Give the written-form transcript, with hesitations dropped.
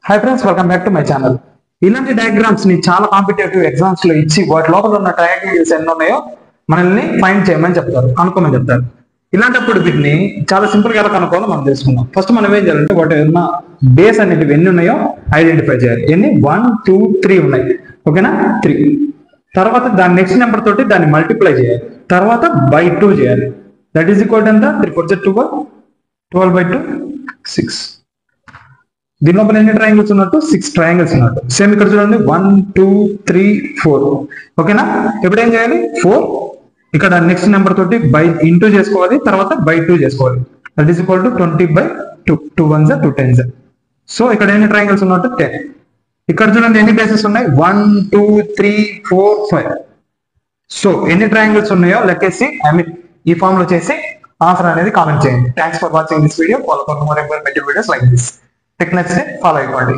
Hi friends, welcome back to my channel. ఇలాంటి diagrams ని చాలా కాంపిటేటివ్ ఎగ్జామ్స్ లో ఇచ్చి వాటి లోపల ఉన్న ట్రయాంగిల్స్ ఎన్ని ఉన్నాయో మనల్ని ఫైండ్ చేయమని చెప్తారు, కనుక్కోమని చెప్తారు. ఇలాంటప్పుడు వీటిని చాలా సింపుల్ గా ఎలా కనుక్కోవాలో మనం తెలుసుకుందాం. ఫస్ట్ మనం ఏం చేయాలంటే వాటి ఉన్న బేస్ అనేటివి ఎన్ని ఉన్నాయో ఐడెంటిఫై చేయాలి. ఎన్ని 1 2 3 ఉన్నాయి, ఓకేనా? 3. తర్వాత దాని నెక్స్ట్ నెంబర్ తోటి దాన్ని మల్టిప్లై చేయాలి. తర్వాత బై 2 చేయాలి. దట్ ఈస్ ఈక్వల్ టు ఎంత? 3 4 12, 12 by 2 6. దీని లోపల ఎన్ని ట్రయాంగిల్స్ ఉన్నట్టు? 6 ట్రయాంగిల్స్ ఉన్నట్టు. సేమ్ ఇక్కడ చూడండి, 1 2 3 4, ఓకేనా? ఇప్పుడు ఏం చేయాలి? 4 ఇక్కడ నెక్స్ట్ నెంబర్ తోటి బై ఇంటూ చేసుకోవాలి, తర్వాత బై 2 చేసుకోవాలి. That is equal to 20 by 2. 2 1s 2 10s. So ఇక్కడ ఎన్ని ట్రయాంగిల్స్ ఉన్నట్టు? 10. ఇక్కడ చూడండి ఎన్ని బేసెస్ ఉన్నాయి? 1 2 3 4 5. సో ఎన్ని ట్రయాంగిల్స్ ఉన్నాయో లెక్కేసి ఈ ఫామ్ లో చేసి ఆన్సర్ అనేది కామెంట్ చేయండి. Thanks for watching this video. Follow for more informative videos like this. Next, follow everybody.